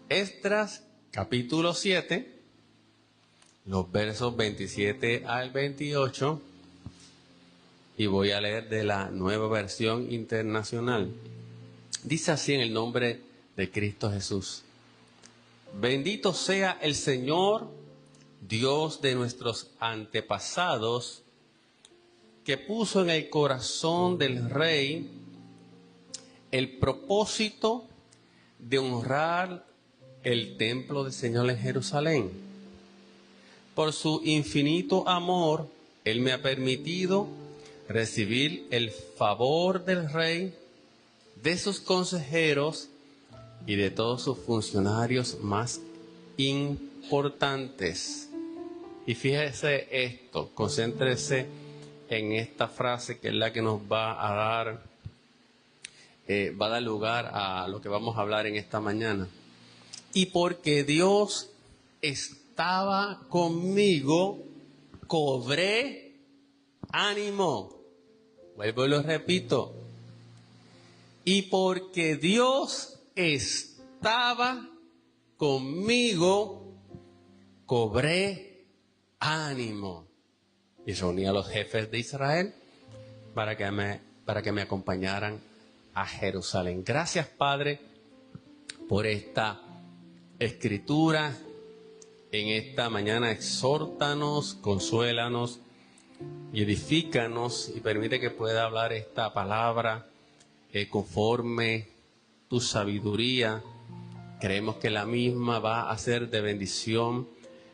Esdras, capítulo 7, los versos 27 al 28, y voy a leer de la Nueva Versión Internacional. Dice así en el nombre de Cristo Jesús: Bendito sea el Señor, Dios de nuestros antepasados, que puso en el corazón del rey el propósito de honrar el templo del Señor en Jerusalén. Por su infinito amor, Él me ha permitido recibir el favor del rey, de sus consejeros y de todos sus funcionarios más importantes. Y fíjese esto, concéntrese en esta frase que es la que nos va a dar lugar a lo que vamos a hablar en esta mañana. Y porque Dios estaba conmigo, cobré ánimo. Vuelvo y lo repito. Y porque Dios estaba conmigo, cobré ánimo. Y reuní a los jefes de Israel para que me acompañaran a Jerusalén. Gracias, Padre, por esta escritura. En esta mañana exhórtanos, consuélanos y edifícanos, y permite que pueda hablar esta palabra conforme tu sabiduría. Creemos que la misma va a ser de bendición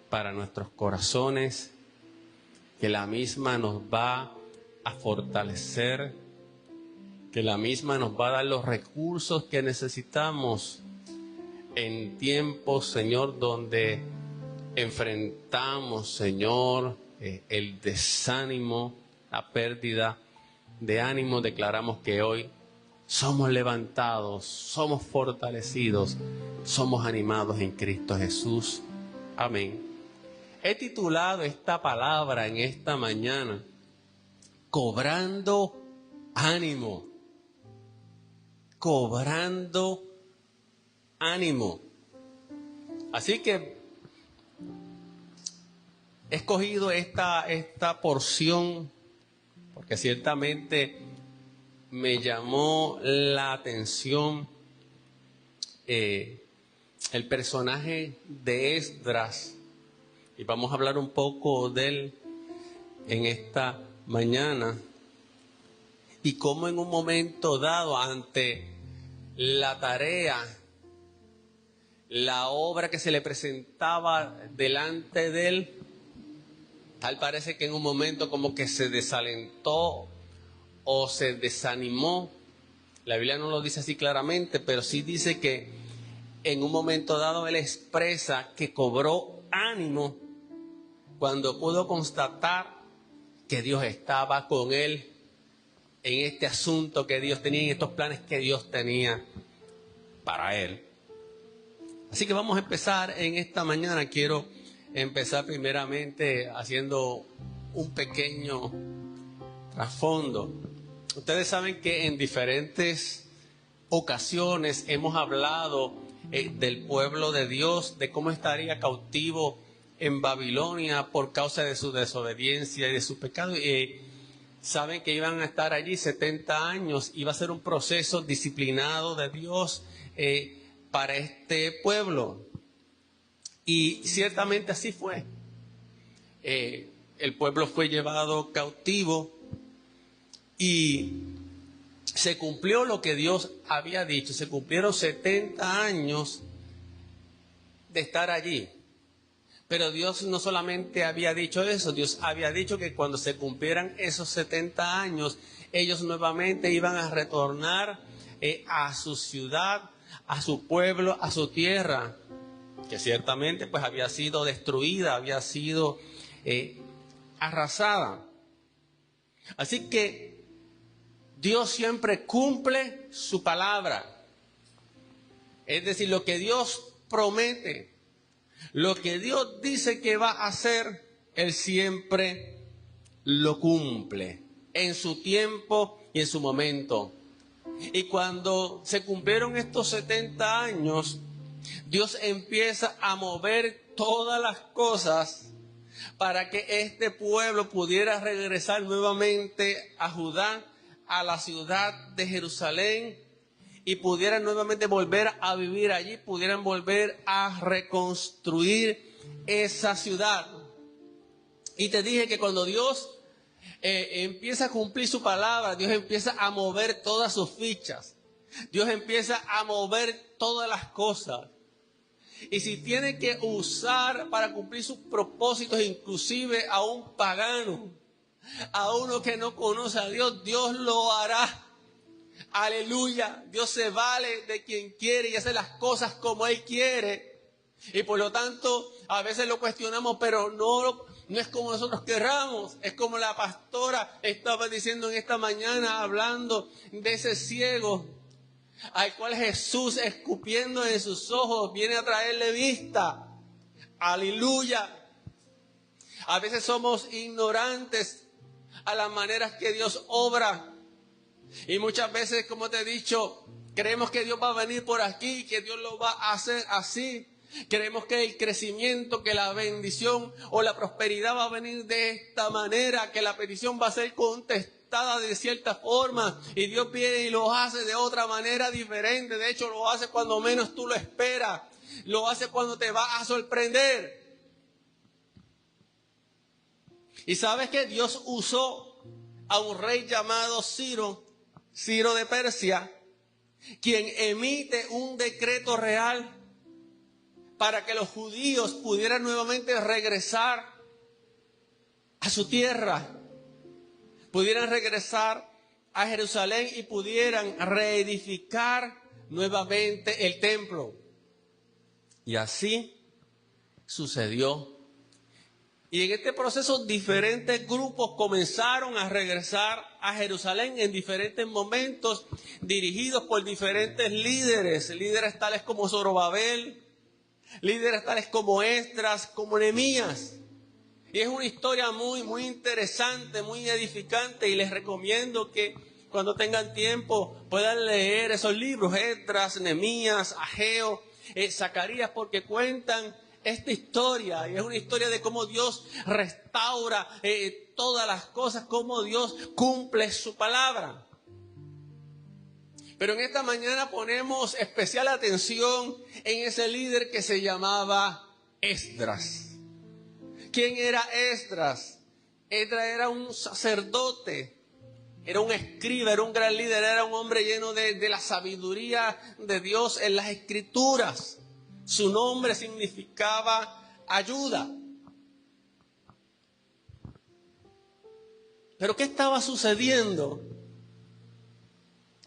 para nuestros corazones, que la misma nos va a fortalecer, que la misma nos va a dar los recursos que necesitamos en tiempos, Señor, donde enfrentamos, Señor, el desánimo, la pérdida de ánimo. Declaramos que hoy somos levantados, somos fortalecidos, somos animados en Cristo Jesús. Amén. He titulado esta palabra en esta mañana, cobrando ánimo. Cobrando ánimo. Así que he escogido esta porción porque ciertamente me llamó la atención el personaje de Esdras. Y vamos a hablar un poco de él en esta mañana. Y cómo en un momento dado, ante la tarea, la obra que se le presentaba delante de él, tal parece que en un momento como que se desalentó o se desanimó. La Biblia no lo dice así claramente, pero sí dice que en un momento dado él expresa que cobró ánimo cuando pudo constatar que Dios estaba con él en este asunto que Dios tenía, en estos planes que Dios tenía para él. Así que vamos a empezar en esta mañana. Quiero empezar primeramente haciendo un pequeño trasfondo. Ustedes saben que en diferentes ocasiones hemos hablado del pueblo de Dios, de cómo estaría cautivo en Babilonia por causa de su desobediencia y de su pecado. Saben que iban a estar allí 70 años, iba a ser un proceso disciplinado de Dios para este pueblo. Y ciertamente así fue. El pueblo fue llevado cautivo y se cumplió lo que Dios había dicho. Se cumplieron 70 años de estar allí. Pero Dios no solamente había dicho eso, Dios había dicho que cuando se cumplieran esos 70 años, ellos nuevamente iban a retornar a su ciudad, a su pueblo, a su tierra, que ciertamente pues había sido destruida, había sido arrasada. Así que Dios siempre cumple su palabra. Es decir, lo que Dios promete, lo que Dios dice que va a hacer, Él siempre lo cumple en su tiempo y en su momento. Y cuando se cumplieron estos 70 años, Dios empieza a mover todas las cosas para que este pueblo pudiera regresar nuevamente a Judá, a la ciudad de Jerusalén, y pudieran nuevamente volver a vivir allí, pudieran volver a reconstruir esa ciudad. Y te dije que cuando Dios empieza a cumplir su palabra, Dios empieza a mover todas sus fichas. Dios empieza a mover todas las cosas. Y si tiene que usar para cumplir sus propósitos, inclusive a un pagano, a uno que no conoce a Dios, Dios lo hará. Aleluya. Dios se vale de quien quiere y hace las cosas como Él quiere. Y por lo tanto, a veces lo cuestionamos, pero no es como nosotros querramos. Es como la pastora estaba diciendo en esta mañana, hablando de ese ciego al cual Jesús, escupiendo en sus ojos, viene a traerle vista. Aleluya. A veces somos ignorantes a las maneras que Dios obra. Y muchas veces, como te he dicho, creemos que Dios va a venir por aquí, que Dios lo va a hacer así. Creemos que el crecimiento, que la bendición o la prosperidad va a venir de esta manera, que la petición va a ser contestada de cierta forma, y Dios viene y lo hace de otra manera diferente. De hecho, lo hace cuando menos tú lo esperas, lo hace cuando te va a sorprender. Y sabes que Dios usó a un rey llamado Ciro de Persia, quien emite un decreto real para que los judíos pudieran nuevamente regresar a su tierra, pudieran regresar a Jerusalén y pudieran reedificar nuevamente el templo. Y así sucedió. Y en este proceso diferentes grupos comenzaron a regresar a Jerusalén en diferentes momentos, dirigidos por diferentes líderes tales como Zorobabel, líderes tales como Esdras, como Nehemías. Y es una historia muy interesante, muy edificante, y les recomiendo que cuando tengan tiempo puedan leer esos libros, Esdras, Nehemías, Ageo, Zacarías, porque cuentan esta historia, y es una historia de cómo Dios restaura todas las cosas, cómo Dios cumple su palabra. Pero en esta mañana ponemos especial atención en ese líder que se llamaba Esdras. ¿Quién era Esdras? Esdras era un sacerdote, era un escriba, era un gran líder, era un hombre lleno de la sabiduría de Dios en las Escrituras. Su nombre significaba ayuda. ¿Pero qué estaba sucediendo?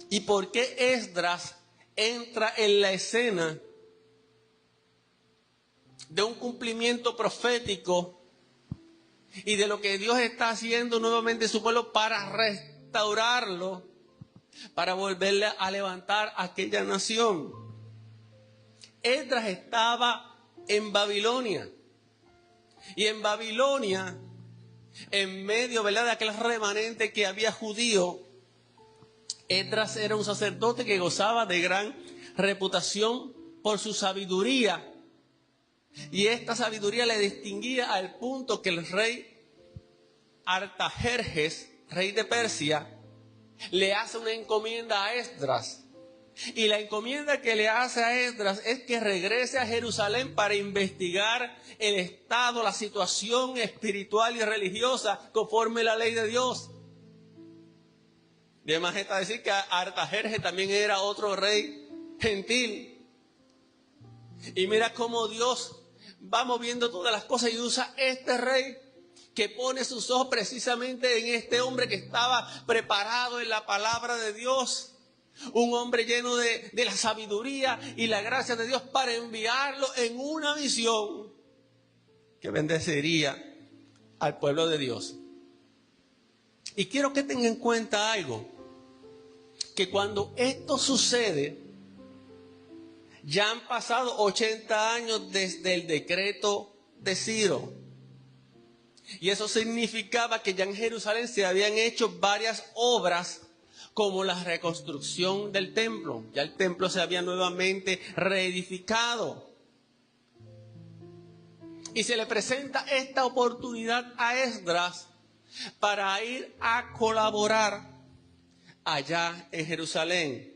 ¿Y por qué Esdras entra en la escena de un cumplimiento profético y de lo que Dios está haciendo nuevamente en su pueblo para restaurarlo, para volverle a levantar a aquella nación? Esdras estaba en Babilonia, y en Babilonia, en medio, ¿verdad?, de aquel remanente que había judío, Esdras era un sacerdote que gozaba de gran reputación por su sabiduría. Y esta sabiduría le distinguía al punto que el rey Artajerjes, rey de Persia, le hace una encomienda a Esdras. Y la encomienda que le hace a Esdras es que regrese a Jerusalén para investigar el estado, la situación espiritual y religiosa conforme la ley de Dios. Y además está decir que Artajerjes también era otro rey gentil. Y mira cómo Dios va moviendo todas las cosas y usa este rey que pone sus ojos precisamente en este hombre que estaba preparado en la palabra de Dios. Un hombre lleno de la sabiduría y la gracia de Dios para enviarlo en una misión que bendeciría al pueblo de Dios. Y quiero que tengan en cuenta algo, que cuando esto sucede, ya han pasado 80 años desde el decreto de Ciro. Y eso significaba que ya en Jerusalén se habían hecho varias obras como la reconstrucción del templo. Ya el templo se había nuevamente reedificado. Y se le presenta esta oportunidad a Esdras para ir a colaborar allá en Jerusalén.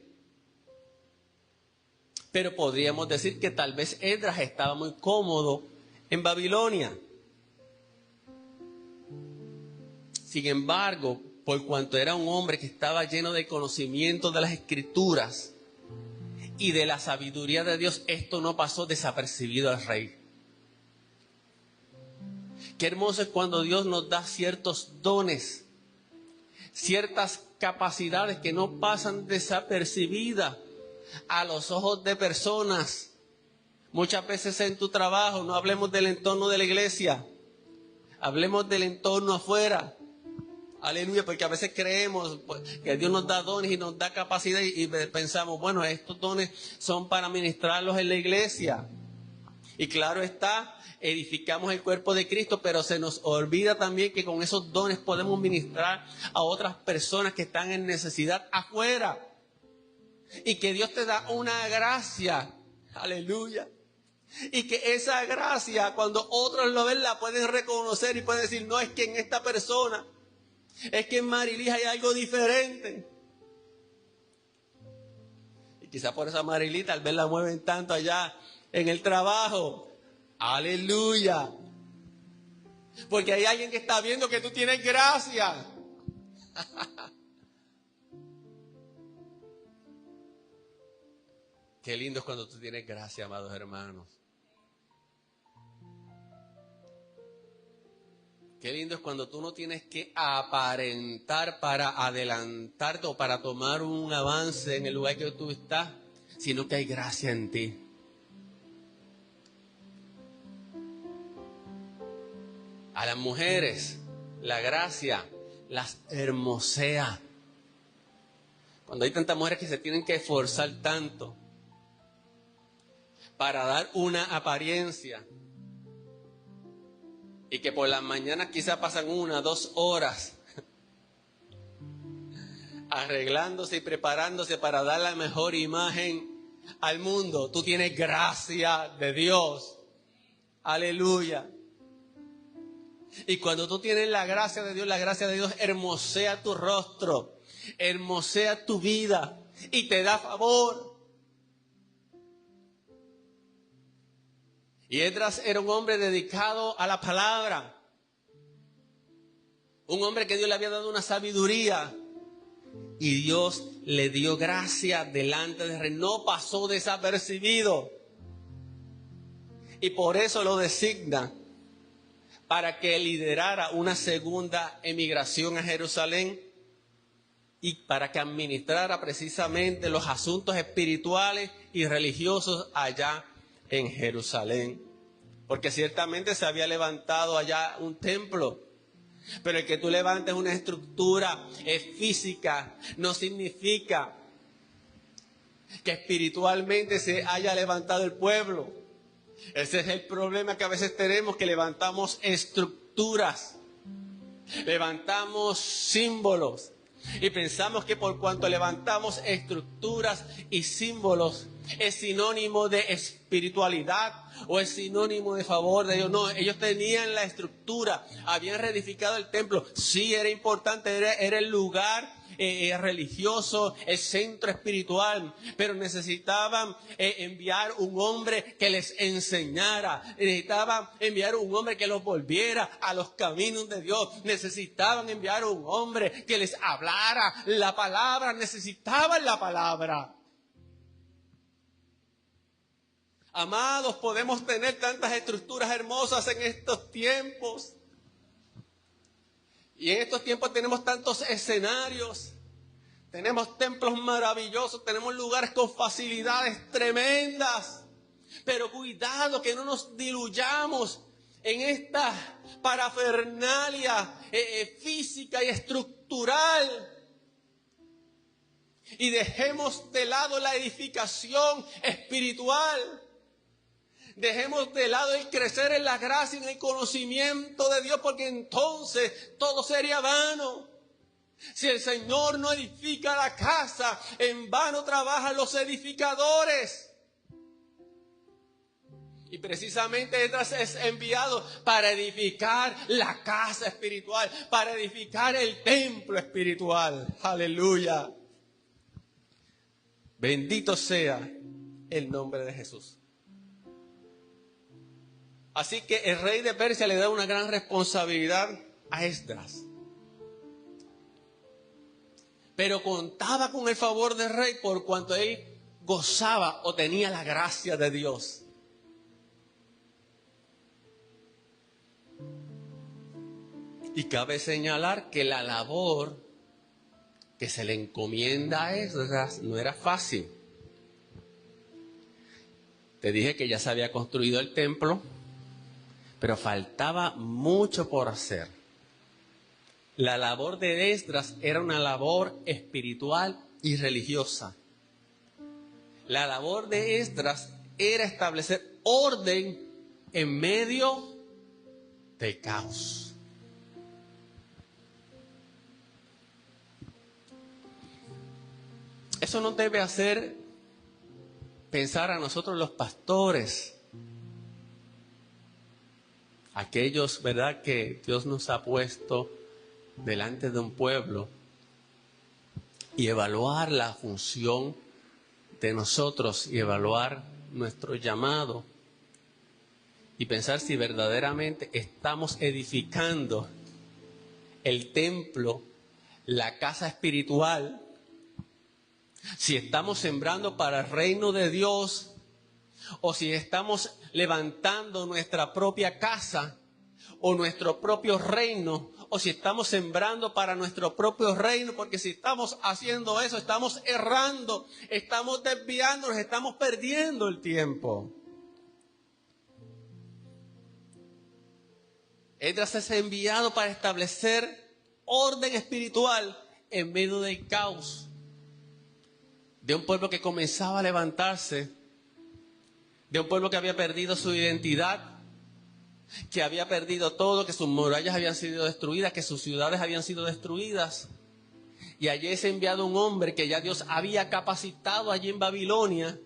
Pero podríamos decir que tal vez Esdras estaba muy cómodo en Babilonia. Sin embargo, por cuanto era un hombre que estaba lleno de conocimiento de las Escrituras y de la sabiduría de Dios, esto no pasó desapercibido al rey. Qué hermoso es cuando Dios nos da ciertos dones, ciertas capacidades que no pasan desapercibidas a los ojos de personas. Muchas veces en tu trabajo, no hablemos del entorno de la iglesia, hablemos del entorno afuera. Aleluya, porque a veces creemos que Dios nos da dones y nos da capacidad y pensamos, bueno, estos dones son para ministrarlos en la iglesia. Y claro está, edificamos el cuerpo de Cristo, pero se nos olvida también que con esos dones podemos ministrar a otras personas que están en necesidad afuera. Y que Dios te da una gracia, aleluya. Y que esa gracia, cuando otros lo ven, la pueden reconocer y pueden decir, no, es que en esta persona, es que en Marilis hay algo diferente. Y quizá por esa Marilis tal vez la mueven tanto allá en el trabajo. Aleluya. Porque hay alguien que está viendo que tú tienes gracia. Qué lindo es cuando tú tienes gracia, amados hermanos. Qué lindo es cuando tú no tienes que aparentar para adelantarte o para tomar un avance en el lugar que tú estás, sino que hay gracia en ti. A las mujeres, la gracia las hermosea. Cuando hay tantas mujeres que se tienen que esforzar tanto para dar una apariencia, y que por las mañanas quizás pasan 1, 2 horas arreglándose y preparándose para dar la mejor imagen al mundo. Tú tienes gracia de Dios. Aleluya. Y cuando tú tienes la gracia de Dios hermosea tu rostro, hermosea tu vida y te da favor. Y Esdras era un hombre dedicado a la palabra. Un hombre que Dios le había dado una sabiduría. Y Dios le dio gracia delante del rey. No pasó desapercibido. Y por eso lo designa para que liderara una segunda emigración a Jerusalén. Y para que administrara precisamente los asuntos espirituales y religiosos allá en Jerusalén. Porque ciertamente se había levantado allá un templo. Pero el que tú levantes una estructura física no significa que espiritualmente se haya levantado el pueblo. Ese es el problema que a veces tenemos, que levantamos estructuras, levantamos símbolos. Y pensamos que por cuanto levantamos estructuras y símbolos es sinónimo de espiritualidad o es sinónimo de favor de Dios. No, ellos tenían la estructura, habían reedificado el templo. Sí, era importante, era el lugar religioso, el centro espiritual, pero necesitaban enviar un hombre que les enseñara, necesitaban enviar un hombre que los volviera a los caminos de Dios, necesitaban enviar un hombre que les hablara la palabra, necesitaban la palabra. Amados, podemos tener tantas estructuras hermosas en estos tiempos. Y en estos tiempos tenemos tantos escenarios. Tenemos templos maravillosos, tenemos lugares con facilidades tremendas. Pero cuidado que no nos diluyamos en esta parafernalia física y estructural. Y dejemos de lado la edificación espiritual. Dejemos de lado el crecer en la gracia y en el conocimiento de Dios, porque entonces todo sería vano. Si el Señor no edifica la casa, en vano trabajan los edificadores. Y precisamente Esdras es enviado para edificar la casa espiritual, para edificar el templo espiritual. Aleluya. Bendito sea el nombre de Jesús. Así que el rey de Persia le da una gran responsabilidad a Esdras. Pero contaba con el favor del rey por cuanto él gozaba o tenía la gracia de Dios. Y cabe señalar que la labor que se le encomienda a Esdras no era fácil. Te dije que ya se había construido el templo, pero faltaba mucho por hacer. La labor de Esdras era una labor espiritual y religiosa. La labor de Esdras era establecer orden en medio del caos. Eso nos debe hacer pensar a nosotros los pastores, aquellos, ¿verdad?, que Dios nos ha puesto delante de un pueblo, y evaluar la función de nosotros y evaluar nuestro llamado y pensar si verdaderamente estamos edificando el templo, la casa espiritual, si estamos sembrando para el reino de Dios o si estamos levantando nuestra propia casa o nuestro propio reino, o si estamos sembrando para nuestro propio reino, porque si estamos haciendo eso, estamos errando, estamos desviándonos, estamos perdiendo el tiempo. Esdras es enviado para establecer orden espiritual en medio del caos de un pueblo que comenzaba a levantarse, de un pueblo que había perdido su identidad, que había perdido todo, que sus murallas habían sido destruidas, que sus ciudades habían sido destruidas. Y allí es enviado un hombre que ya Dios había capacitado allí en Babilonia,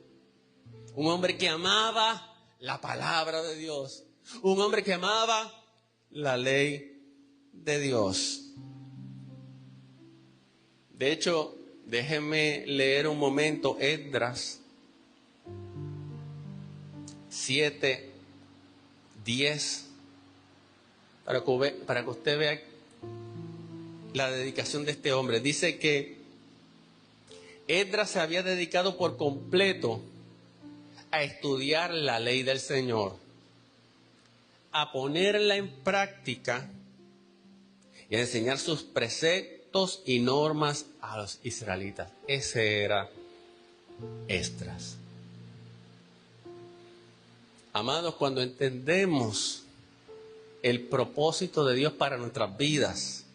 un hombre que amaba la palabra de Dios, un hombre que amaba la ley de Dios. De hecho, déjenme leer un momento Esdras 7, 10, para que usted vea la dedicación de este hombre. Dice que Esdras se había dedicado por completo a estudiar la ley del Señor, a ponerla en práctica y a enseñar sus preceptos y normas a los israelitas. Ese era Esdras. Amados, cuando entendemos el propósito de Dios para nuestras vidas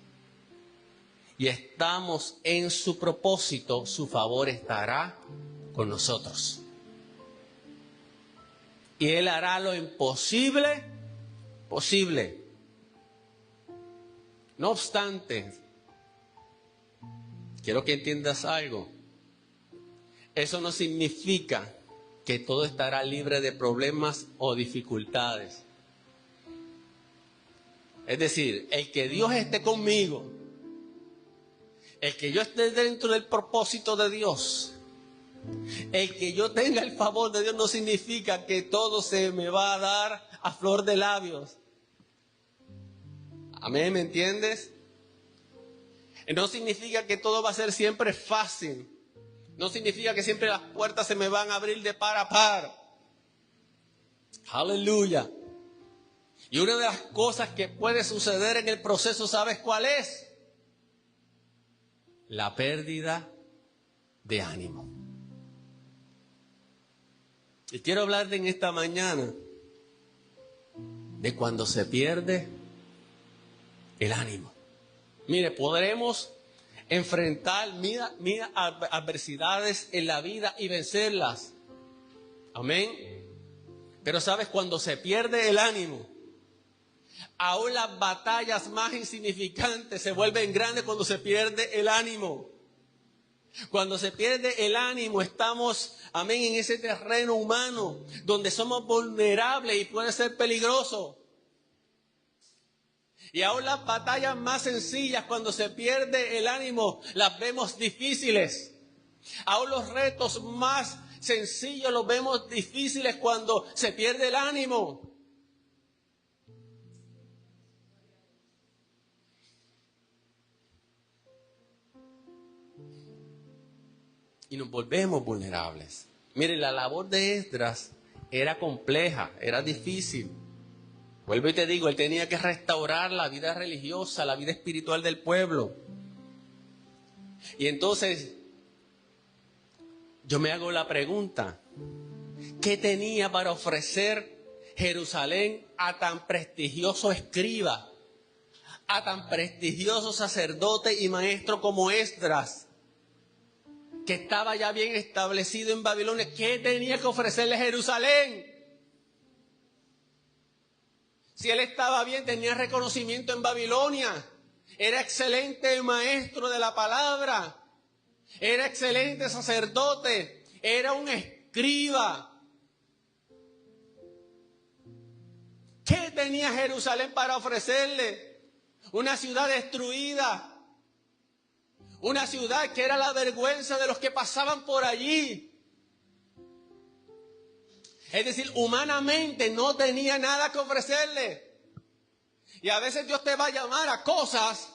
y estamos en su propósito, su favor estará con nosotros. Y Él hará lo imposible posible. No obstante, quiero que entiendas algo. Eso no significa que todo estará libre de problemas o dificultades. Es decir, el que Dios esté conmigo, el que yo esté dentro del propósito de Dios, el que yo tenga el favor de Dios no significa que todo se me va a dar a flor de labios. Amén, ¿me entiendes? No significa que todo va a ser siempre fácil. No significa que siempre las puertas se me van a abrir de par a par. Aleluya. Y una de las cosas que puede suceder en el proceso, ¿sabes cuál es? La pérdida de ánimo. Y quiero hablarte en esta mañana de cuando se pierde el ánimo. Mire, podremos enfrentar mil adversidades en la vida y vencerlas. Amén. Pero sabes, cuando se pierde el ánimo, Aún las batallas más insignificantes se vuelven grandes cuando se pierde el ánimo. Cuando se pierde el ánimo, estamos, amén, en ese terreno humano donde somos vulnerables y puede ser peligroso. Y aún las batallas más sencillas, cuando se pierde el ánimo, las vemos difíciles. Aún los retos más sencillos los vemos difíciles cuando se pierde el ánimo. Y nos volvemos vulnerables. Mire, la labor de Esdras era compleja, era difícil. Vuelvo y te digo, él tenía que restaurar la vida religiosa, la vida espiritual del pueblo. Y entonces, yo me hago la pregunta, ¿qué tenía para ofrecer Jerusalén a tan prestigioso escriba, a tan prestigioso sacerdote y maestro como Esdras, que estaba ya bien establecido en Babilonia? ¿Qué tenía que ofrecerle Jerusalén? Si él estaba bien, tenía reconocimiento en Babilonia, era excelente maestro de la palabra, era excelente sacerdote, era un escriba. ¿Qué tenía Jerusalén para ofrecerle? Una ciudad destruida, una ciudad que era la vergüenza de los que pasaban por allí. Es decir, humanamente no tenía nada que ofrecerle. Y a veces Dios te va a llamar a cosas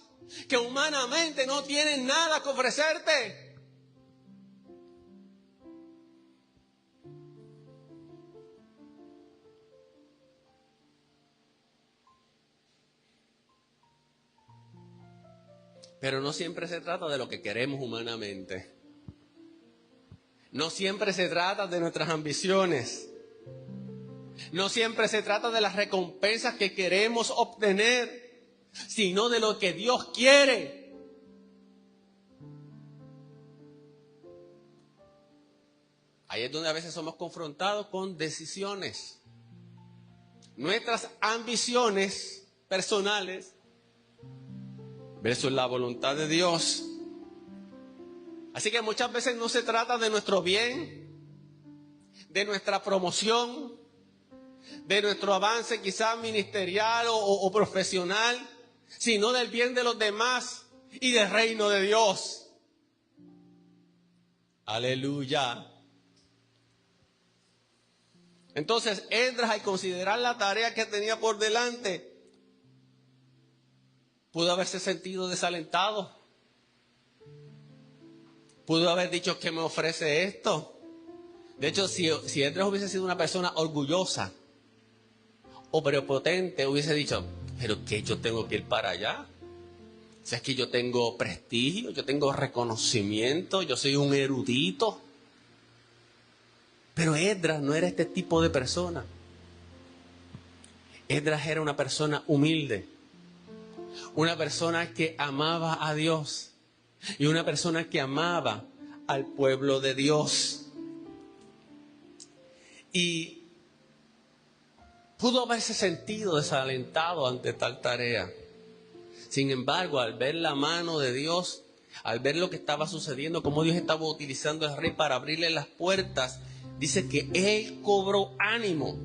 que humanamente no tienen nada que ofrecerte. Pero no siempre se trata de lo que queremos humanamente. No siempre se trata de nuestras ambiciones. No siempre se trata de las recompensas que queremos obtener, sino de lo que Dios quiere. Ahí es donde a veces somos confrontados con decisiones. Nuestras ambiciones personales versus la voluntad de Dios. Así que muchas veces no se trata de nuestro bien, de nuestra promoción, de nuestro avance quizás ministerial o profesional, sino del bien de los demás y del reino de Dios. Aleluya. Entonces, Esdras, al considerar la tarea que tenía por delante, pudo haberse sentido desalentado. Pudo haber dicho, ¿qué me ofrece esto? De hecho, si Esdras hubiese sido una persona orgullosa o prepotente, hubiese dicho, ¿pero qué yo tengo que ir para allá? Si es que yo tengo prestigio, yo tengo reconocimiento, yo soy un erudito. Pero Esdras no era este tipo de persona. Esdras era una persona humilde, una persona que amaba a Dios y una persona que amaba al pueblo de Dios. Y pudo haberse sentido desalentado ante tal tarea. Sin embargo, al ver la mano de Dios, al ver lo que estaba sucediendo, cómo Dios estaba utilizando al rey para abrirle las puertas, dice que él cobró ánimo.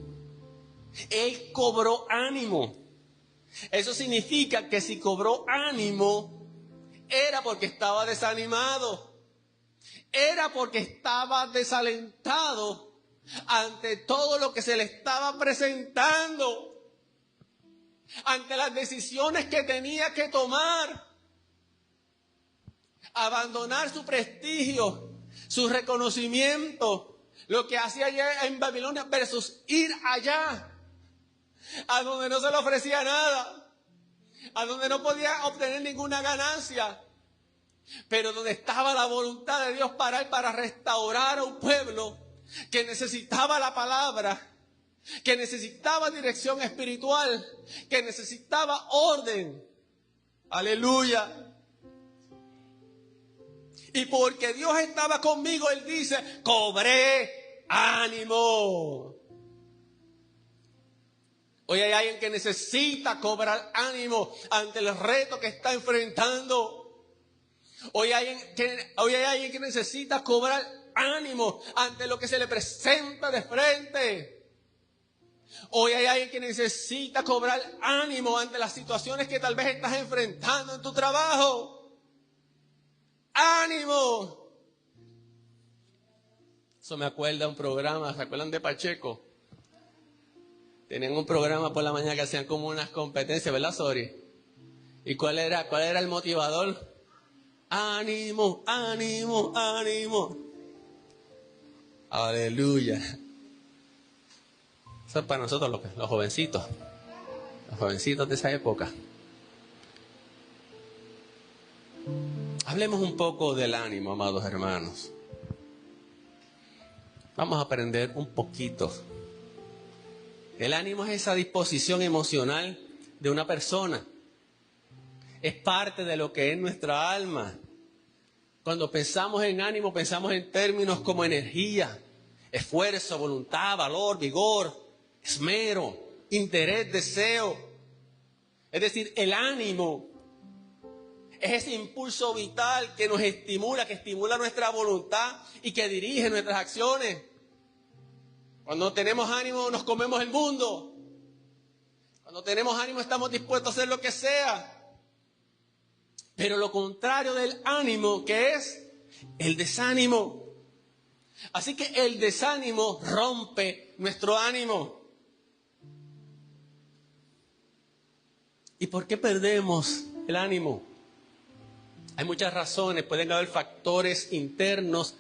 Él cobró ánimo. Eso significa que si cobró ánimo, era porque estaba desanimado. Era porque estaba desalentado ante todo lo que se le estaba presentando, ante las decisiones que tenía que tomar. Abandonar su prestigio, su reconocimiento, lo que hacía allá en Babilonia, versus ir allá, a donde no se le ofrecía nada, a donde no podía obtener ninguna ganancia, pero donde estaba la voluntad de Dios para él, para restaurar a un pueblo que necesitaba la palabra, que necesitaba dirección espiritual, que necesitaba orden. Aleluya. Y porque Dios estaba conmigo, él dice, cobré ánimo. Hoy hay alguien que necesita cobrar ánimo ante el reto que está enfrentando. Hoy hay alguien que necesita cobrar ánimo ante lo que se le presenta de frente. Hoy hay alguien que necesita cobrar ánimo ante las situaciones que tal vez estás enfrentando en tu trabajo. ¡Ánimo! Eso me acuerda un programa, ¿se acuerdan de Pacheco? Tenían un programa por la mañana que hacían como unas competencias, ¿verdad, Sori? ¿Y cuál era el motivador? ¡Ánimo, ánimo, ánimo! ¡Aleluya! Eso es para nosotros los jovencitos de esa época. Hablemos un poco del ánimo, amados hermanos. Vamos a aprender un poquito. El ánimo es esa disposición emocional de una persona. Es parte de lo que es nuestra alma. Cuando pensamos en ánimo, pensamos en términos como energía, esfuerzo, voluntad, valor, vigor, esmero, interés, deseo. Es decir, el ánimo es ese impulso vital que nos estimula, que estimula nuestra voluntad y que dirige nuestras acciones. Cuando tenemos ánimo nos comemos el mundo. Cuando tenemos ánimo estamos dispuestos a hacer lo que sea. Pero lo contrario del ánimo, ¿qué es? El desánimo. Así que el desánimo rompe nuestro ánimo. ¿Y por qué perdemos el ánimo? Hay muchas razones. Pueden haber factores internos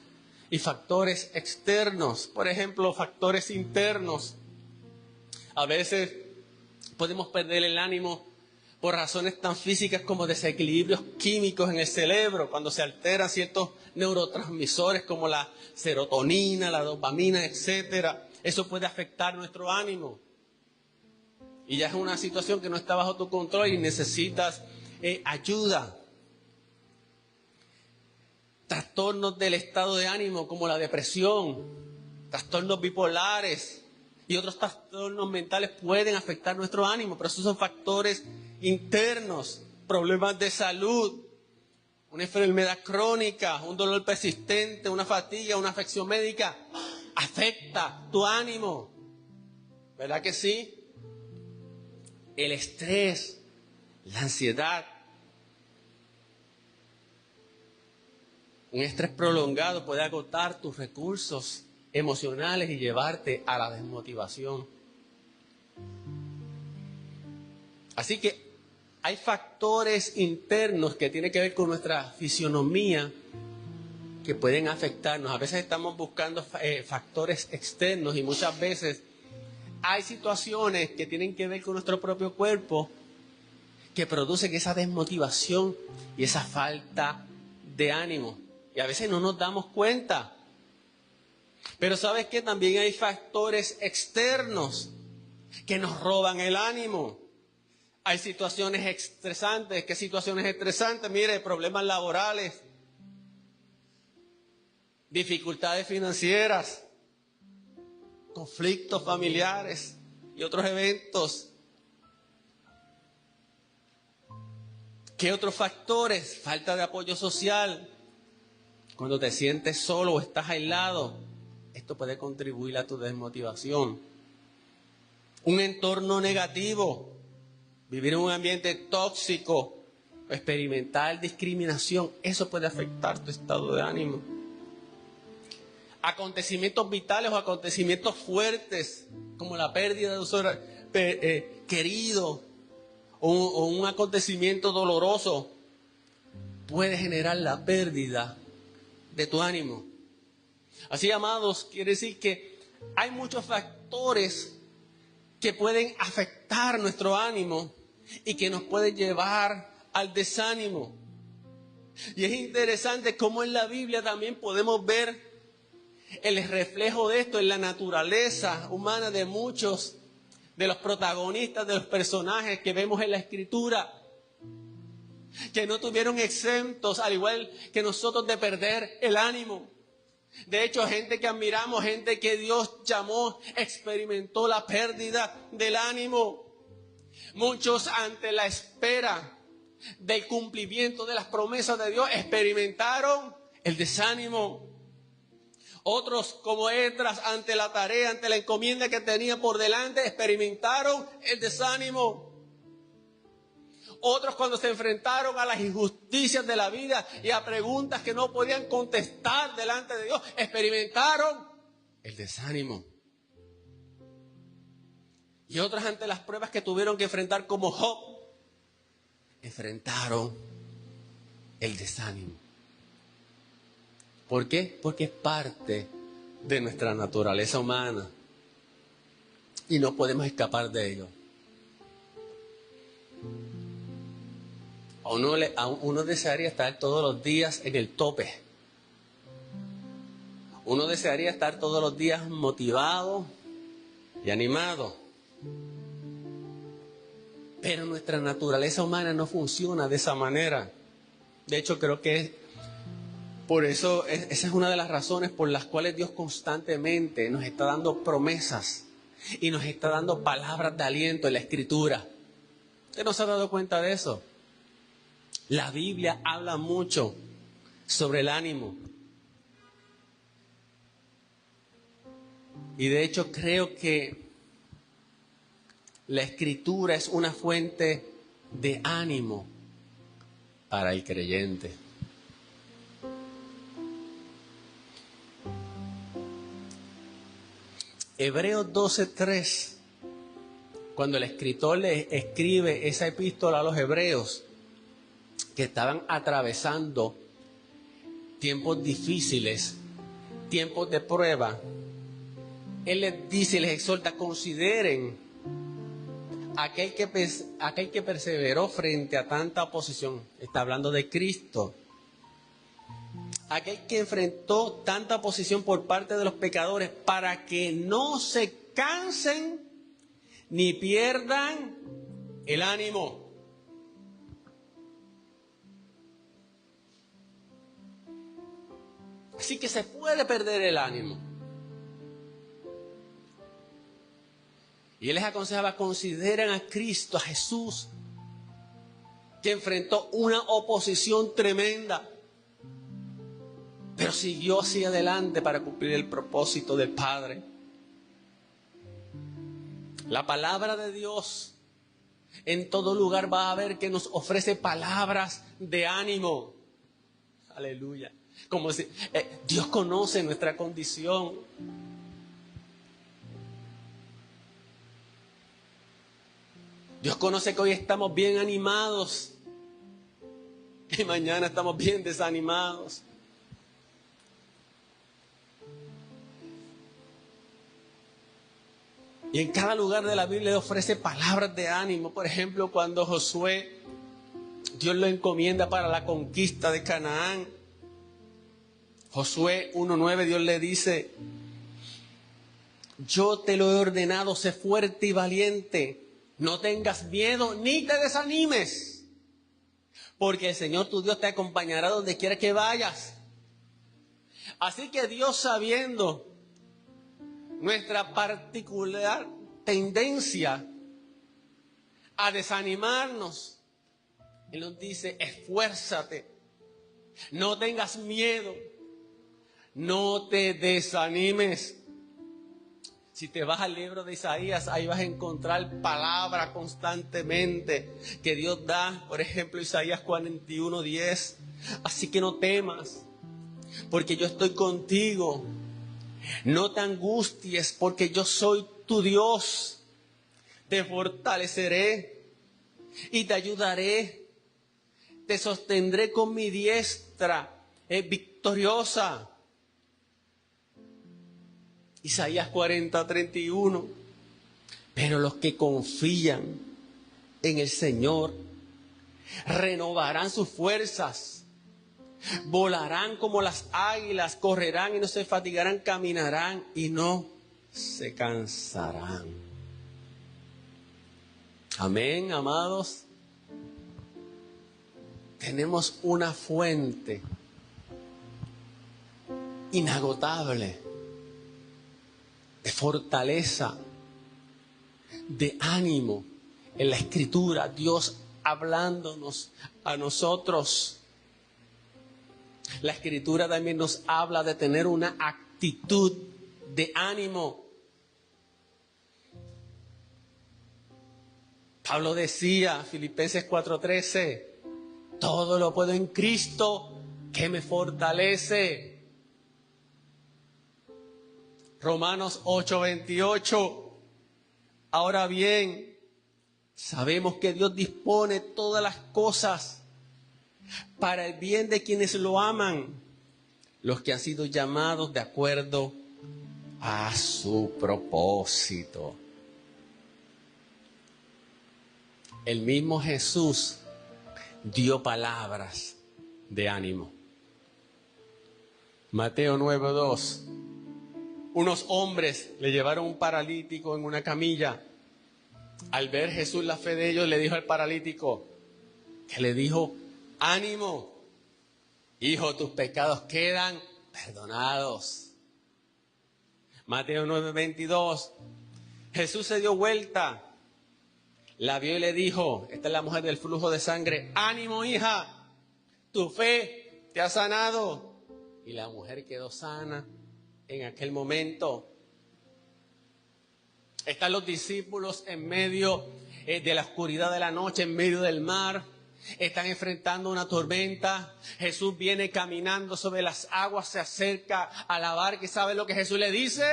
y factores externos. Por ejemplo, factores internos. A veces podemos perder el ánimo por razones tan físicas como desequilibrios químicos en el cerebro, cuando se alteran ciertos neurotransmisores como la serotonina, la dopamina, etcétera. Eso puede afectar nuestro ánimo. Y ya es una situación que no está bajo tu control y necesitas ayuda. Trastornos del estado de ánimo como la depresión, trastornos bipolares y otros trastornos mentales pueden afectar nuestro ánimo, pero esos son factores internos, problemas de salud, una enfermedad crónica, un dolor persistente, una fatiga, una afección médica, afecta tu ánimo. ¿Verdad que sí? El estrés, la ansiedad. Un estrés prolongado puede agotar tus recursos emocionales y llevarte a la desmotivación. Así que hay factores internos que tienen que ver con nuestra fisionomía que pueden afectarnos. A veces estamos buscando factores externos y muchas veces hay situaciones que tienen que ver con nuestro propio cuerpo que producen esa desmotivación y esa falta de ánimo. Y a veces no nos damos cuenta. Pero ¿sabes qué? También hay factores externos que nos roban el ánimo. Hay situaciones estresantes. ¿Qué situaciones estresantes? Mire, problemas laborales, dificultades financieras, conflictos familiares y otros eventos. ¿Qué otros factores? Falta de apoyo social. Cuando te sientes solo o estás aislado, esto puede contribuir a tu desmotivación. Un entorno negativo, vivir en un ambiente tóxico, experimentar discriminación, eso puede afectar tu estado de ánimo. Acontecimientos vitales o acontecimientos fuertes, como la pérdida de un ser querido o un acontecimiento doloroso, puede generar la pérdida de tu ánimo. Así, amados, quiere decir que hay muchos factores que pueden afectar nuestro ánimo y que nos pueden llevar al desánimo. Y es interesante cómo en la Biblia también podemos ver el reflejo de esto en la naturaleza humana de muchos de los protagonistas, de los personajes que vemos en la Escritura, que no tuvieron exentos, al igual que nosotros, de perder el ánimo. De hecho, gente que admiramos, gente que Dios llamó, experimentó la pérdida del ánimo. Muchos ante la espera del cumplimiento de las promesas de Dios experimentaron el desánimo. Otros, como Esdras, ante la tarea, ante la encomienda que tenía por delante, experimentaron el desánimo. Otros, cuando se enfrentaron a las injusticias de la vida y a preguntas que no podían contestar delante de Dios, experimentaron el desánimo. Y otros, ante las pruebas que tuvieron que enfrentar, como Job, enfrentaron el desánimo. ¿Por qué? Porque es parte de nuestra naturaleza humana y no podemos escapar de ello. Uno desearía estar todos los días en el tope. Uno desearía estar todos los días motivado y animado. Pero nuestra naturaleza humana no funciona de esa manera. De hecho, creo que por eso esa es una de las razones por las cuales Dios constantemente nos está dando promesas y nos está dando palabras de aliento en la Escritura. ¿Usted no se ha dado cuenta de eso? La Biblia habla mucho sobre el ánimo. Y de hecho creo que la Escritura es una fuente de ánimo para el creyente. Hebreos 12:3, cuando el escritor le escribe esa epístola a los hebreos que estaban atravesando tiempos difíciles, tiempos de prueba, él les dice, les exhorta, consideren aquel que perseveró frente a tanta oposición. Está hablando de Cristo. Aquel que enfrentó tanta oposición por parte de los pecadores, para que no se cansen ni pierdan el ánimo. Así que se puede perder el ánimo. Y él les aconsejaba, consideren a Cristo, a Jesús, que enfrentó una oposición tremenda, pero siguió hacia adelante para cumplir el propósito del Padre. La palabra de Dios en todo lugar va a ver que nos ofrece palabras de ánimo. Aleluya. Como si Dios conoce nuestra condición. Dios conoce que hoy estamos bien animados y mañana estamos bien desanimados. Y en cada lugar de la Biblia ofrece palabras de ánimo. Por ejemplo, cuando Josué, Dios lo encomienda para la conquista de Canaán. Josué 1:9, Dios le dice, yo te lo he ordenado, sé fuerte y valiente. No tengas miedo ni te desanimes, porque el Señor tu Dios te acompañará donde quiera que vayas. Así que Dios, sabiendo nuestra particular tendencia a desanimarnos, Él nos dice, esfuérzate, no tengas miedo, no te desanimes. Si te vas al libro de Isaías, ahí vas a encontrar palabras constantemente que Dios da. Por ejemplo, Isaías 41:10. Así que no temas, porque yo estoy contigo. No te angusties, porque yo soy tu Dios. Te fortaleceré y te ayudaré. Te sostendré con mi diestra victoriosa. Isaías 40:31. Pero los que confían en el Señor renovarán sus fuerzas, volarán como las águilas, correrán y no se fatigarán, caminarán y no se cansarán. Amén, amados. Tenemos una fuente inagotable, de fortaleza, de ánimo. En la Escritura, Dios hablándonos a nosotros. La Escritura también nos habla de tener una actitud de ánimo. Pablo decía, Filipenses 4:13, todo lo puedo en Cristo que me fortalece. Romanos 8:28, ahora bien, sabemos que Dios dispone todas las cosas para el bien de quienes lo aman, los que han sido llamados de acuerdo a su propósito. El mismo Jesús dio palabras de ánimo. Mateo 9:2. Unos hombres le llevaron un paralítico en una camilla. Al ver Jesús la fe de ellos, le dijo al paralítico, que le dijo, ánimo, hijo, tus pecados quedan perdonados. Mateo 9:22. Jesús se dio vuelta, la vio y le dijo, esta es la mujer del flujo de sangre, ánimo, hija, tu fe te ha sanado. Y la mujer quedó sana en aquel momento. Están los discípulos en medio de la oscuridad de la noche, en medio del mar. Están enfrentando una tormenta. Jesús viene caminando sobre las aguas, se acerca a la barca y ¿sabe lo que Jesús le dice?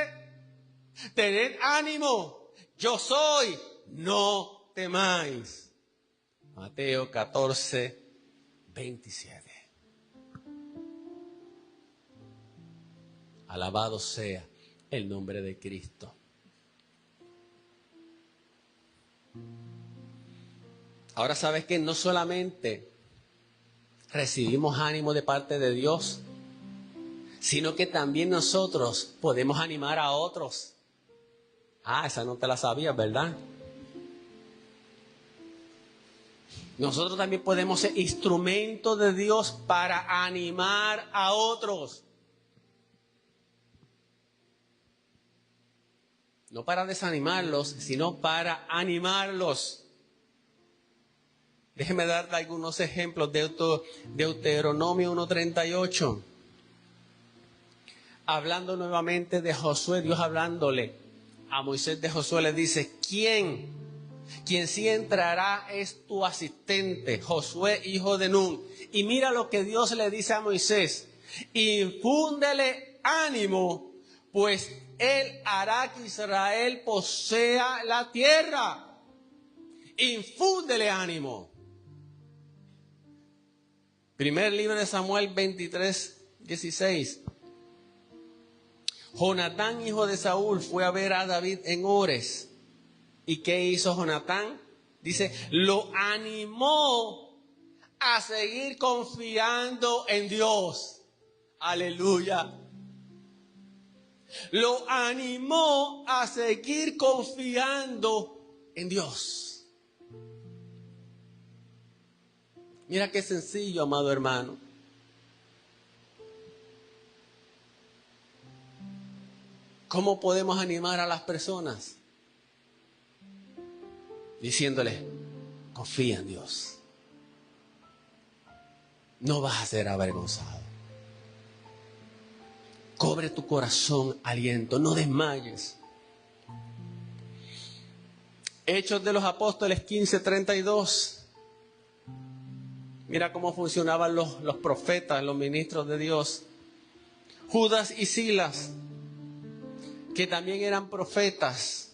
Tened ánimo, yo soy, no temáis. Mateo 14:27. Alabado sea el nombre de Cristo. Ahora sabes que no solamente recibimos ánimo de parte de Dios, sino que también nosotros podemos animar a otros. Esa no te la sabías, ¿verdad? Nosotros también podemos ser instrumentos de Dios para animar a otros. No para desanimarlos, sino para animarlos. Déjeme darle algunos ejemplos de Deuteronomio 1:38. Hablando nuevamente de Josué, Dios hablándole a Moisés de Josué, le dice, quien sí entrará es tu asistente, Josué, hijo de Nun. Y mira lo que Dios le dice a Moisés, infúndele ánimo, pues él hará que Israel posea la tierra. Infúndele ánimo. Primer libro de Samuel 23:16. Jonatán, hijo de Saúl, fue a ver a David en Ores. ¿Y qué hizo Jonatán? Dice, lo animó a seguir confiando en Dios. Aleluya. Lo animó a seguir confiando en Dios. Mira qué sencillo, amado hermano. ¿Cómo podemos animar a las personas? Diciéndoles, confía en Dios. No vas a ser avergonzado. Cobre tu corazón aliento, no desmayes. Hechos de los Apóstoles 15:32. Mira cómo funcionaban los profetas, los ministros de Dios. Judas y Silas, que también eran profetas,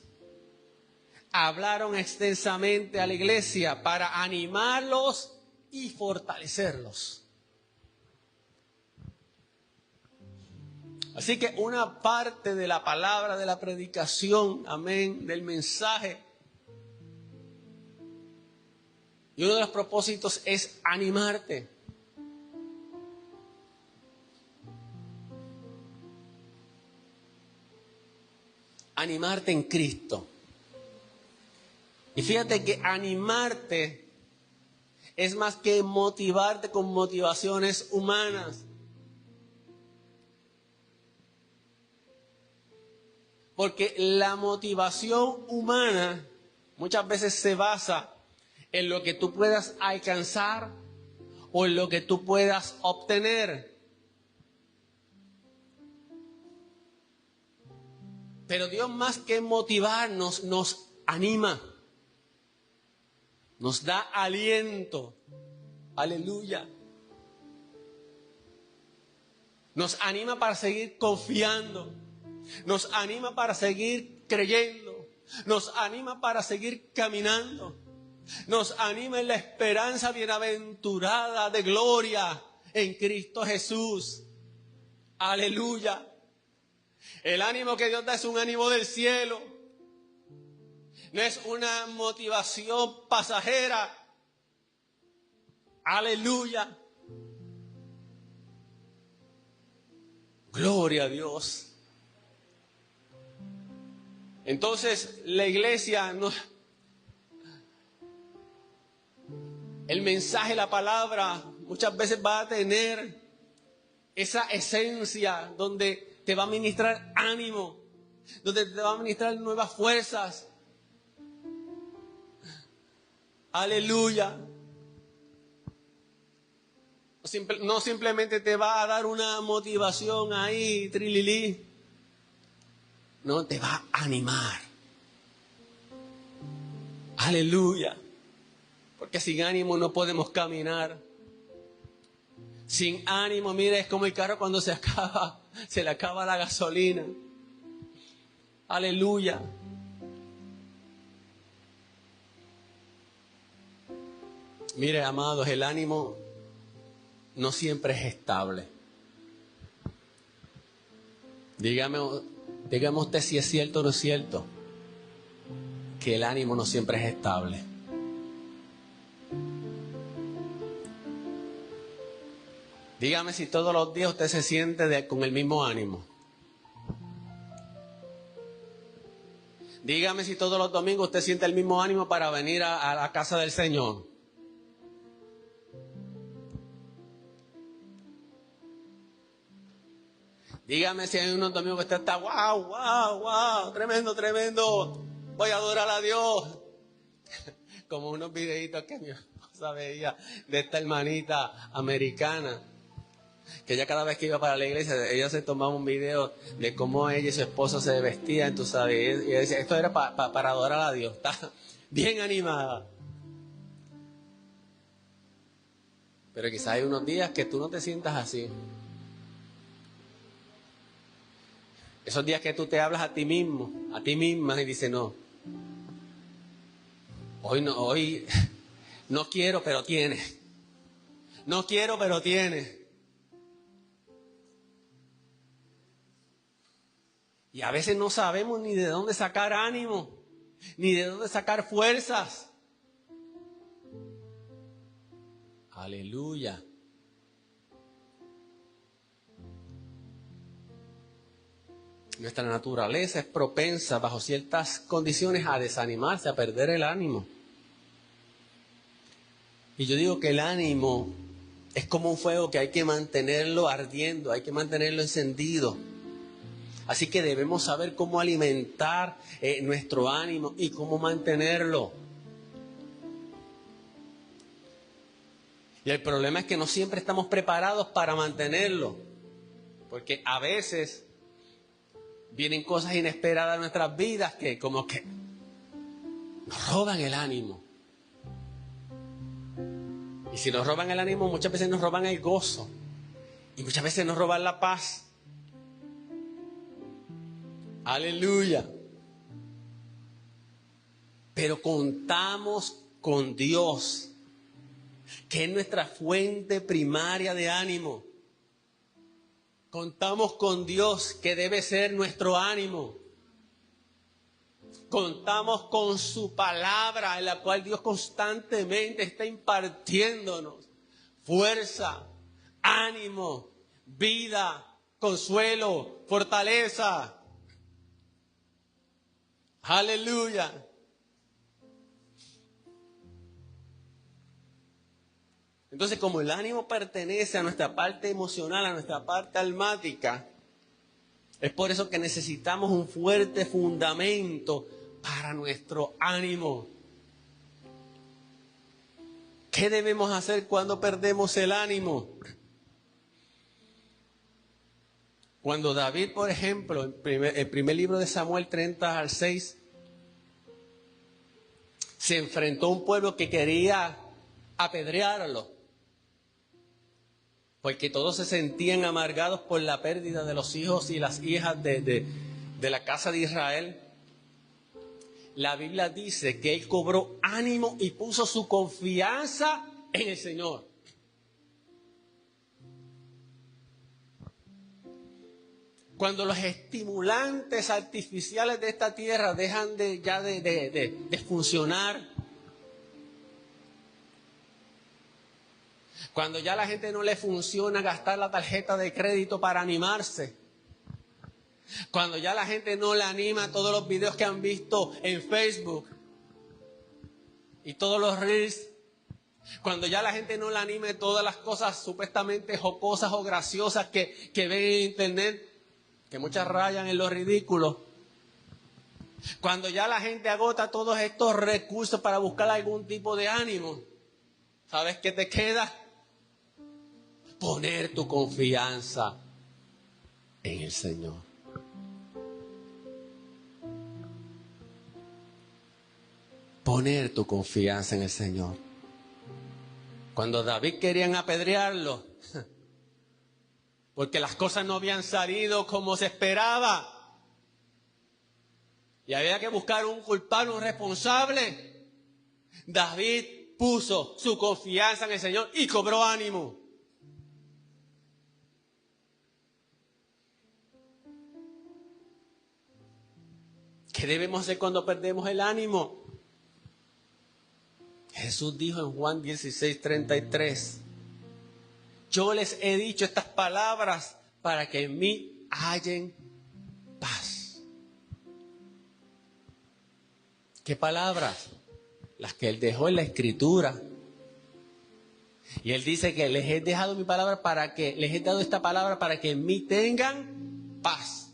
hablaron extensamente a la iglesia para animarlos y fortalecerlos. Así que una parte de la palabra, de la predicación, amén, del mensaje, y uno de los propósitos es animarte. Animarte en Cristo. Y fíjate que animarte es más que motivarte con motivaciones humanas. Porque la motivación humana muchas veces se basa en lo que tú puedas alcanzar o en lo que tú puedas obtener. Pero Dios, más que motivarnos, nos anima, nos da aliento. Aleluya. Nos anima para seguir confiando. Nos anima para seguir creyendo. Nos anima para seguir caminando. Nos anima en la esperanza bienaventurada de gloria en Cristo Jesús. Aleluya. El ánimo que Dios da es un ánimo del cielo. No es una motivación pasajera. Aleluya. Gloria a Dios. Entonces, la iglesia, el mensaje, la palabra, muchas veces va a tener esa esencia donde te va a ministrar ánimo, donde te va a ministrar nuevas fuerzas. Aleluya. No simplemente te va a dar una motivación ahí, trililí. No, te va a animar. Aleluya. Porque sin ánimo no podemos caminar. Sin ánimo, mira, es como el carro cuando se le acaba la gasolina. Aleluya. Mire, amados, el ánimo no siempre es estable. Dígame usted si es cierto o no es cierto que el ánimo no siempre es estable. Dígame si todos los días usted se siente con el mismo ánimo. Dígame si todos los domingos usted siente el mismo ánimo para venir a la casa del Señor. Dígame si hay unos domingos que usted está, wow, tremendo, voy a adorar a Dios. Como unos videitos que mi esposa veía de esta hermanita americana, que ella cada vez que iba para la iglesia, ella se tomaba un video de cómo ella y su esposo se vestían, tú sabes, y ella decía, esto era para adorar a Dios, está bien animada. Pero quizás hay unos días que tú no te sientas así. Esos días que tú te hablas a ti mismo, a ti misma, y dices, no, hoy no quiero, pero tiene. No quiero, pero tiene. Y a veces no sabemos ni de dónde sacar ánimo, ni de dónde sacar fuerzas. Aleluya. Nuestra naturaleza es propensa bajo ciertas condiciones a desanimarse, a perder el ánimo. Y yo digo que el ánimo es como un fuego que hay que mantenerlo ardiendo, hay que mantenerlo encendido. Así que debemos saber cómo alimentar nuestro ánimo y cómo mantenerlo. Y el problema es que no siempre estamos preparados para mantenerlo. Porque a veces vienen cosas inesperadas en nuestras vidas que como que nos roban el ánimo. Y si nos roban el ánimo, muchas veces nos roban el gozo. Y muchas veces nos roban la paz. Aleluya. Pero contamos con Dios, que es nuestra fuente primaria de ánimo. Contamos con Dios, que debe ser nuestro ánimo. Contamos con su palabra, en la cual Dios constantemente está impartiéndonos fuerza, ánimo, vida, consuelo, fortaleza. Aleluya. Entonces, como el ánimo pertenece a nuestra parte emocional, a nuestra parte almática, Es por eso que necesitamos un fuerte fundamento para nuestro ánimo. ¿Qué debemos hacer cuando perdemos el ánimo? Cuando David, por ejemplo, el primer libro de Samuel 30-6, se enfrentó a un pueblo que quería apedrearlo, porque todos se sentían amargados por la pérdida de los hijos y las hijas de la casa de Israel. La Biblia dice que él cobró ánimo y puso su confianza en el Señor. Cuando los estimulantes artificiales de esta tierra dejan de funcionar, cuando ya a la gente no le funciona gastar la tarjeta de crédito para animarse, cuando ya la gente no le anima todos los videos que han visto en Facebook y todos los reels, cuando ya la gente no le anime todas las cosas supuestamente jocosas o graciosas que ven en internet, que muchas rayan en lo ridículo, cuando ya la gente agota todos estos recursos para buscar algún tipo de ánimo, ¿sabes qué te queda? Poner tu confianza en el Señor. Poner tu confianza en el Señor. Cuando David querían apedrearlo, porque las cosas no habían salido como se esperaba, y había que buscar un culpable, un responsable, David puso su confianza en el Señor y cobró ánimo. ¿Qué debemos hacer cuando perdemos el ánimo? Jesús dijo en Juan 16:33, yo les he dicho estas palabras para que en mí hallen paz. ¿Qué palabras? Las que Él dejó en la Escritura. Y Él dice que les he dejado mi palabra les he dado esta palabra para que en mí tengan paz.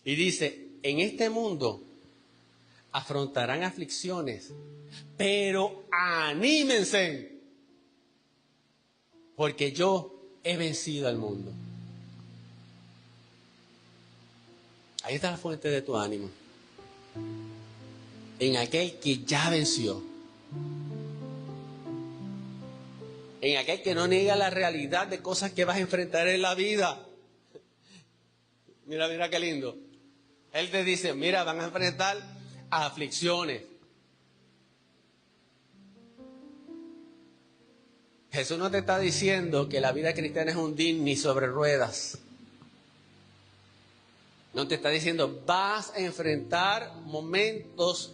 Y dice, en este mundo afrontarán aflicciones, pero anímense, porque yo he vencido al mundo. Ahí está la fuente de tu ánimo. En aquel que ya venció. En aquel que no niega la realidad de cosas que vas a enfrentar en la vida. Mira qué lindo. Él te dice, mira, van a enfrentar aflicciones. Jesús no te está diciendo que la vida cristiana es un Disney sobre ruedas. No te está diciendo, vas a enfrentar momentos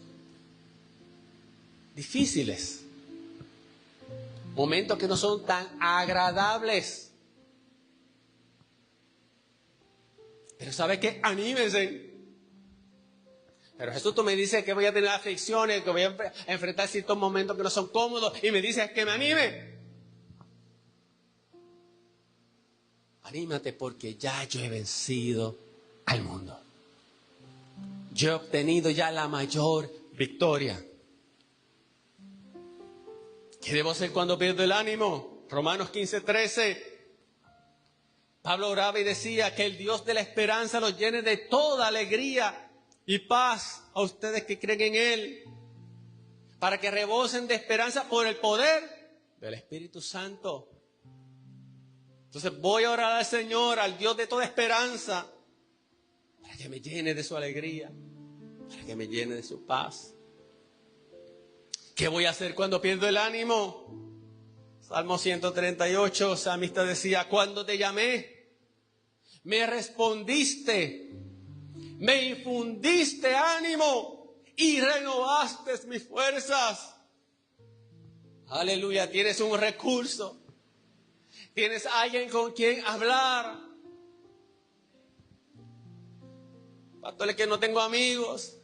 difíciles. Momentos que no son tan agradables. Pero ¿sabe qué? Anímense. Pero Jesús, tú me dices que voy a tener aflicciones, que voy a enfrentar ciertos momentos que no son cómodos, y me dices que me anime. Anímate porque ya yo he vencido al mundo. Yo he obtenido ya la mayor victoria. ¿Qué debo hacer cuando pierdo el ánimo? Romanos 15:13. Pablo oraba y decía que el Dios de la esperanza los llene de toda alegría y paz a ustedes que creen en Él, para que rebosen de esperanza por el poder del Espíritu Santo. Entonces voy a orar al Señor, al Dios de toda esperanza, para que me llene de su alegría, para que me llene de su paz. ¿Qué voy a hacer cuando pierdo el ánimo? Salmo 138, salmista decía, cuando te llamé, me respondiste, me infundiste ánimo y renovaste mis fuerzas. Aleluya, tienes un recurso. Tienes alguien con quien hablar. Pastor, es que no tengo amigos,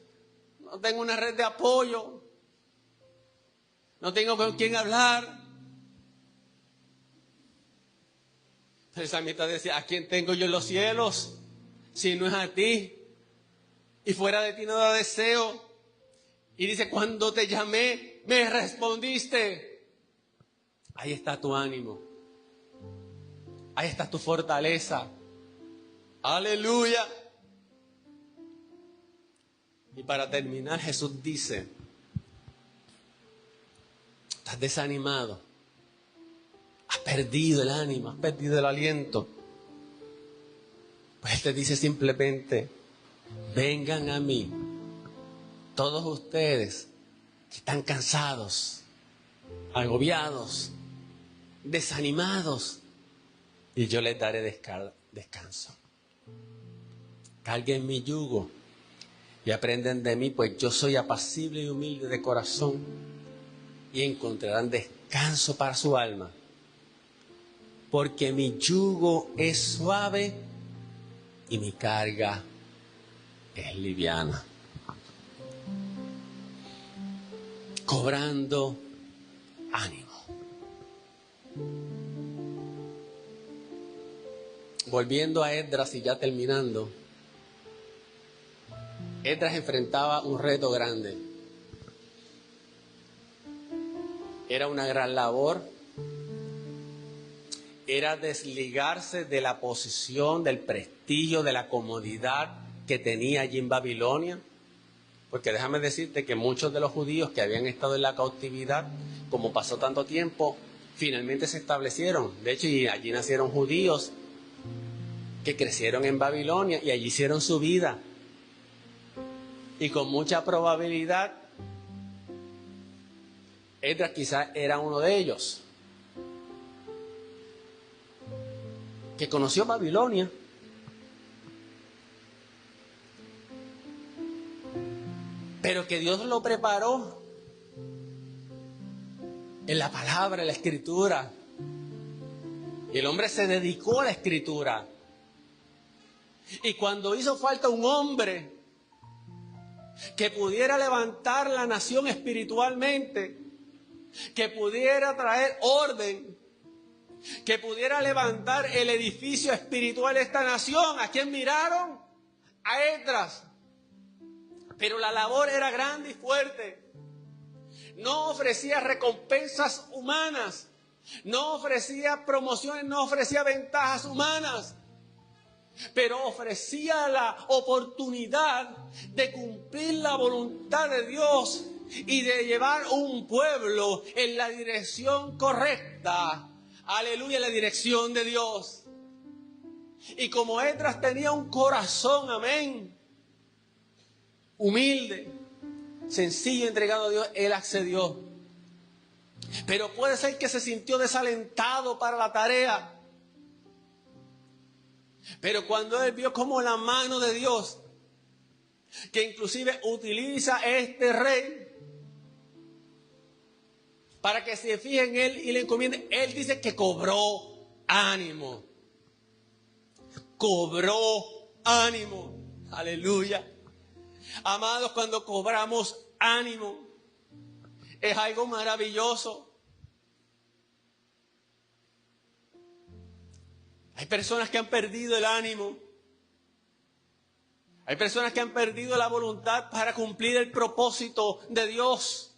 no tengo una red de apoyo, no tengo con quien hablar. El salmista decía, ¿a quién tengo yo en los cielos? Si no es a ti. Y fuera de ti nada deseo. Y dice, cuando te llamé, me respondiste. Ahí está tu ánimo. Ahí está tu fortaleza. Aleluya. Y para terminar, Jesús dice, estás desanimado. Has perdido el ánimo, has perdido el aliento. Pues Él te dice simplemente, vengan a mí, todos ustedes que están cansados, agobiados, desanimados, y yo les daré descanso. Carguen mi yugo y aprenden de mí, pues yo soy apacible y humilde de corazón, y encontrarán descanso para su alma. Porque mi yugo es suave y mi carga es liviana. Cobrando ánimo. Volviendo a Esdras y ya terminando. Esdras enfrentaba un reto grande. Era una gran labor. Era desligarse de la posición, del prestigio, de la comodidad que tenía allí en Babilonia. Porque déjame decirte que muchos de los judíos que habían estado en la cautividad, como pasó tanto tiempo, finalmente se establecieron. De hecho, y allí nacieron judíos que crecieron en Babilonia y allí hicieron su vida. Y con mucha probabilidad, Esdras quizás era uno de ellos, que conoció Babilonia. Pero que Dios lo preparó en la palabra, en la escritura. Y el hombre se dedicó a la escritura. Y cuando hizo falta un hombre que pudiera levantar la nación espiritualmente, que pudiera traer orden, que pudiera levantar el edificio espiritual de esta nación, ¿a quién miraron? A Esdras. Pero la labor era grande y fuerte. No ofrecía recompensas humanas, no ofrecía promociones, no ofrecía ventajas humanas, pero ofrecía la oportunidad de cumplir la voluntad de Dios y de llevar un pueblo en la dirección correcta. Aleluya, en la dirección de Dios. Y como Esdras tenía un corazón, amén, humilde, sencillo, entregado a Dios, él accedió. Pero puede ser que se sintió desalentado para la tarea. Pero cuando él vio como la mano de Dios, que inclusive utiliza a este rey para que se fije en él y le encomiende, él dice que cobró ánimo. Cobró ánimo. Aleluya. Amados, cuando cobramos ánimo, es algo maravilloso. Hay personas que han perdido el ánimo. Hay personas que han perdido la voluntad para cumplir el propósito de Dios.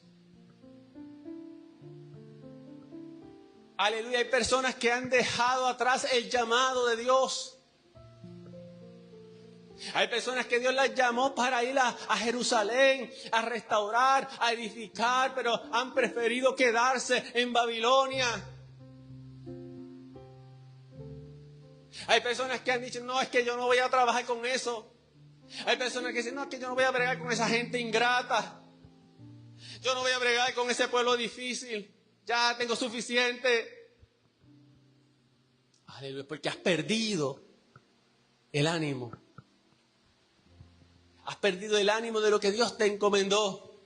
Aleluya. Hay personas que han dejado atrás el llamado de Dios. Hay personas que Dios las llamó para ir a Jerusalén, a restaurar, a edificar, pero han preferido quedarse en Babilonia. Hay personas que han dicho, no, es que yo no voy a trabajar con eso. Hay personas que dicen, no, es que yo no voy a bregar con esa gente ingrata. Yo no voy a bregar con ese pueblo difícil. Ya tengo suficiente. Aleluya, porque has perdido el ánimo. Has perdido el ánimo de lo que Dios te encomendó.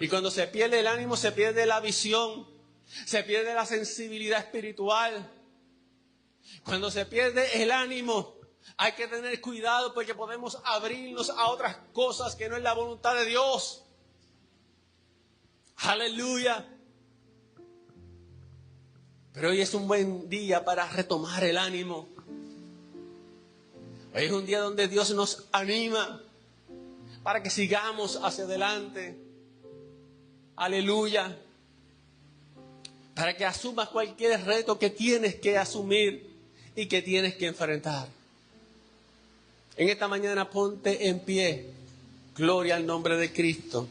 Y cuando se pierde el ánimo, se pierde la visión, se pierde la sensibilidad espiritual. Cuando se pierde el ánimo, hay que tener cuidado porque podemos abrirnos a otras cosas que no es la voluntad de Dios. Aleluya. Pero hoy es un buen día para retomar el ánimo. Hoy es un día donde Dios nos anima para que sigamos hacia adelante. Aleluya. Para que asumas cualquier reto que tienes que asumir y que tienes que enfrentar. En esta mañana ponte en pie. Gloria al nombre de Cristo.